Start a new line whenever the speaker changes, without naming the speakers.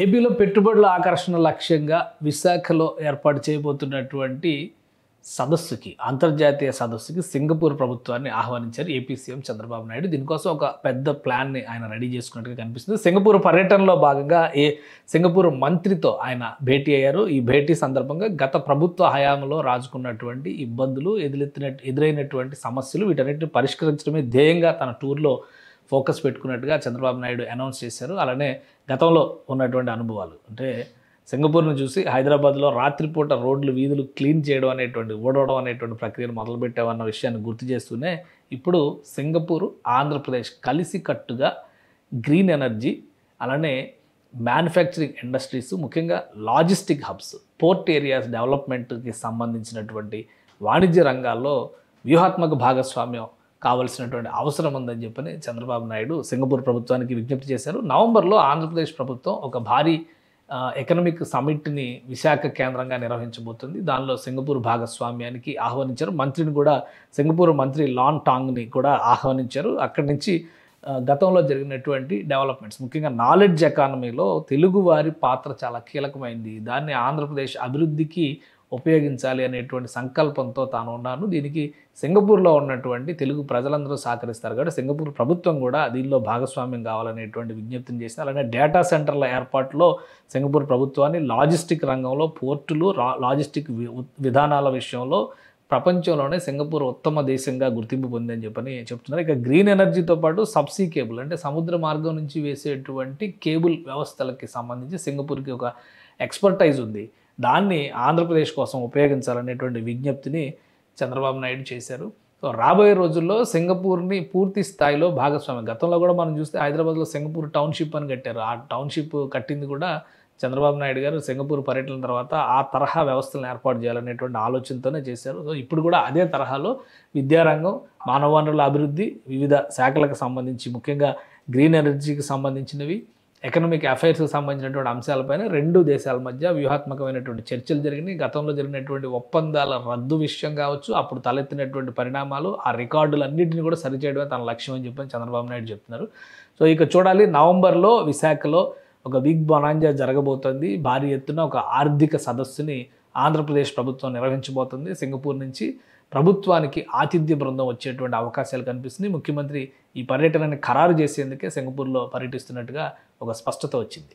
ఏపీలో పెట్టుబడుల ఆకర్షణ లక్ష్యంగా విశాఖలో ఏర్పాటు చేయబోతున్నటువంటి సదస్సుకి అంతర్జాతీయ సదస్సుకి సింగపూర్ ప్రభుత్వాన్ని ఆహ్వానించారు ఏపీ సీఎం చంద్రబాబు నాయుడు. దీనికోసం ఒక పెద్ద ప్లాన్ని ఆయన రెడీ చేసుకున్నట్టుగా కనిపిస్తుంది. సింగపూర్ పర్యటనలో భాగంగా సింగపూర్ మంత్రితో ఆయన భేటీ అయ్యారు. ఈ భేటీ సందర్భంగా గత ప్రభుత్వ హయాంలో రాజుకున్నటువంటి ఇబ్బందులు, ఎదురైనటువంటి సమస్యలు వీటన్నిటిని పరిష్కరించడమే ధ్యేయంగా తన టూర్లో ఫోకస్ పెట్టుకున్నట్టుగా చంద్రబాబు నాయుడు అనౌన్స్ చేశారు. అలానే గతంలో ఉన్నటువంటి అనుభవాలు అంటే సింగపూర్ను చూసి హైదరాబాద్లో రాత్రిపూట రోడ్లు వీధులు క్లీన్ చేయడం అనేటువంటి ఓడవడం అనేటువంటి ప్రక్రియను మొదలుపెట్టామన్న విషయాన్ని గుర్తు చేస్తూనే ఇప్పుడు సింగపూర్ ఆంధ్రప్రదేశ్ కలిసికట్టుగా గ్రీన్ ఎనర్జీ అలానే మ్యానుఫ్యాక్చరింగ్ ఇండస్ట్రీస్ ముఖ్యంగా లాజిస్టిక్ హబ్స్ పోర్ట్ ఏరియాస్ డెవలప్మెంట్కి సంబంధించినటువంటి వాణిజ్య రంగాల్లో వ్యూహాత్మక భాగస్వామ్యం కావాల్సినటువంటి అవసరం ఉందని చెప్పని చంద్రబాబు నాయుడు సింగపూర్ ప్రభుత్వానికి విజ్ఞప్తి చేశారు. నవంబర్లో ఆంధ్రప్రదేశ్ ప్రభుత్వం ఒక భారీ ఎకనామిక్ సమిట్ని విశాఖ కేంద్రంగా నిర్వహించబోతుంది. దానిలో సింగపూర్ భాగస్వామ్యానికి ఆహ్వానించారు. మంత్రిని కూడా సింగపూర్ మంత్రి లాన్ టాంగ్ని కూడా ఆహ్వానించారు. అక్కడి నుంచి గతంలో జరిగినటువంటి డెవలప్మెంట్స్ ముఖ్యంగా నాలెడ్జ్ ఎకానమీలో తెలుగువారి పాత్ర చాలా కీలకమైంది. దాన్ని ఆంధ్రప్రదేశ్ అభివృద్ధికి ఉపయోగించాలి అనేటువంటి సంకల్పంతో తాను ఉన్నాను. దీనికి సింగపూర్లో ఉన్నటువంటి తెలుగు ప్రజలందరూ సహకరిస్తారు కాబట్టి సింగపూర్ ప్రభుత్వం కూడా దీనిలో భాగస్వామ్యం కావాలనేటువంటి విజ్ఞప్తిని చేసింది. అలానే డేటా సెంటర్ల ఏర్పాటులో సింగపూర్ ప్రభుత్వాన్ని లాజిస్టిక్ రంగంలో పోర్టులు లాజిస్టిక్ విధానాల విషయంలో ప్రపంచంలోనే సింగపూర్ ఉత్తమ దేశంగా గుర్తింపు పొందని చెప్పని చెప్తున్నారు. ఇక గ్రీన్ ఎనర్జీతో పాటు సబ్సీ కేబుల్ అంటే సముద్ర మార్గం నుంచి వేసేటువంటి కేబుల్ వ్యవస్థలకి సంబంధించి సింగపూర్కి ఒక ఎక్స్పర్టైజ్ ఉంది. దాన్ని ఆంధ్రప్రదేశ్ కోసం ఉపయోగించాలనేటువంటి విజ్ఞప్తిని చంద్రబాబు నాయుడు చేశారు. సో రాబోయే రోజుల్లో సింగపూర్ని పూర్తి స్థాయిలో భాగస్వామ్యం గతంలో కూడా మనం చూస్తే హైదరాబాద్లో సింగపూర్ టౌన్షిప్ అని కట్టారు. ఆ టౌన్షిప్ కట్టింది కూడా చంద్రబాబు నాయుడు గారు సింగపూర్ పర్యటన తర్వాత ఆ తరహా వ్యవస్థలను ఏర్పాటు చేయాలనేటువంటి ఆలోచనతోనే చేశారు. సో ఇప్పుడు కూడా అదే తరహాలో విద్యారంగం, మానవ వనరుల అభివృద్ధి, వివిధ శాఖలకు సంబంధించి ముఖ్యంగా గ్రీన్ ఎనర్జీకి సంబంధించినవి, ఎకనామిక్ అఫైర్స్కి సంబంధించినటువంటి అంశాలపైన రెండు దేశాల మధ్య వ్యూహాత్మకమైనటువంటి చర్చలు జరిగినాయి. గతంలో జరిగినటువంటి ఒప్పందాల రద్దు విషయం కావచ్చు, అప్పుడు తలెత్తినటువంటి పరిణామాలు, ఆ రికార్డులన్నింటినీ కూడా సరిచేయడమే తన లక్ష్యం అని చెప్పని చంద్రబాబు నాయుడు చెప్తున్నారు. సో ఇక చూడాలి, నవంబర్లో విశాఖలో ఒక బిగ్ బొనాంజా జరగబోతోంది. భారీ ఎత్తున ఒక ఆర్థిక సదస్సుని ఆంధ్రప్రదేశ్ ప్రభుత్వం నిర్వహించబోతుంది. సింగపూర్ నుంచి ప్రభుత్వానికి ఆతిథ్య బృందం వచ్చేటువంటి అవకాశాలు కనిపిస్తున్నాయి. ముఖ్యమంత్రి ఈ పర్యటనని ఖరారు చేసేందుకే సింగపూర్లో పర్యటిస్తున్నట్టుగా ఒక స్పష్టత వచ్చింది.